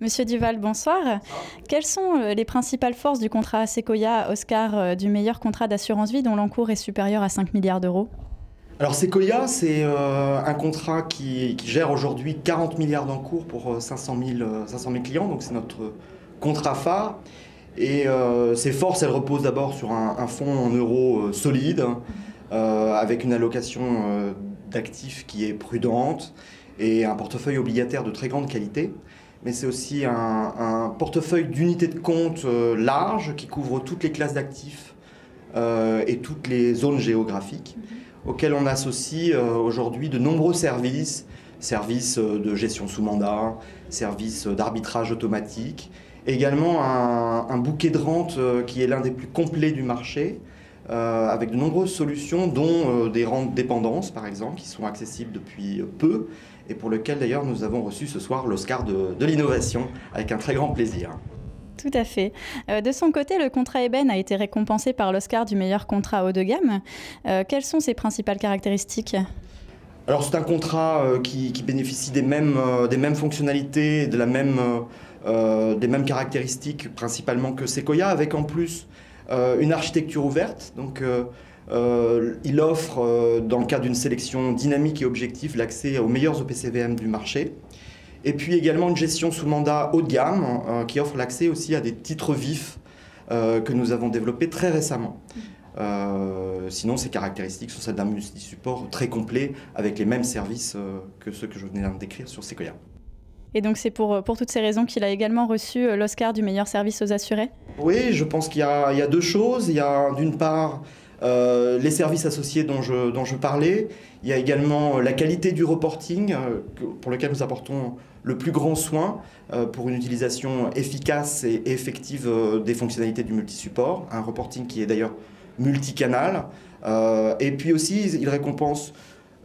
Monsieur Duval, bonsoir. Quelles sont les principales forces du contrat Sequoia Oscar du meilleur contrat d'assurance vie dont l'encours est supérieur à 5 milliards d'euros? Alors Sequoia, c'est un contrat qui gère aujourd'hui 40 milliards d'encours pour 500 000 clients, donc c'est notre contrat phare. Et ces forces, elles reposent d'abord sur un fonds en euros solide, avec une allocation d'actifs qui est prudente et un portefeuille obligataire de très grande qualité. Mais c'est aussi un portefeuille d'unités de compte large qui couvre toutes les classes d'actifs et toutes les zones géographiques, auxquelles on associe aujourd'hui de nombreux services de gestion sous mandat, services d'arbitrage automatique, également un bouquet de rentes qui est l'un des plus complets du marché, avec de nombreuses solutions, dont des rentes dépendance par exemple, qui sont accessibles depuis peu, et pour lequel d'ailleurs nous avons reçu ce soir l'Oscar de l'innovation, avec un très grand plaisir. Tout à fait. De son côté, le contrat Eben a été récompensé par l'Oscar du meilleur contrat haut de gamme. Quelles sont ses principales caractéristiques ? Alors c'est un contrat qui bénéficie des mêmes fonctionnalités, des mêmes caractéristiques principalement que Sequoia, avec en plus une architecture ouverte. Donc il offre, dans le cadre d'une sélection dynamique et objective, l'accès aux meilleurs OPCVM du marché. Et puis également une gestion sous mandat haut de gamme qui offre l'accès aussi à des titres vifs que nous avons développés très récemment. Sinon, ces caractéristiques sont celles d'un multi-support très complet avec les mêmes services que ceux que je venais de décrire sur Sequoia. Et donc c'est pour toutes ces raisons qu'il a également reçu l'Oscar du meilleur service aux assurés ? Oui, je pense qu'il y a deux choses. Il y a d'une part les services associés dont je parlais. Il y a également la qualité du reporting pour lequel nous apportons le plus grand soin pour une utilisation efficace et effective des fonctionnalités du multisupport. Un reporting qui est d'ailleurs multicanal. Et puis aussi, il récompense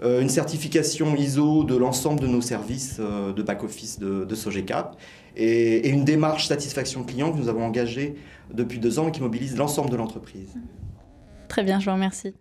une certification ISO de l'ensemble de nos services de back-office de Sogecap et une démarche satisfaction client que nous avons engagée depuis 2 ans et qui mobilise l'ensemble de l'entreprise. Très bien, je vous remercie.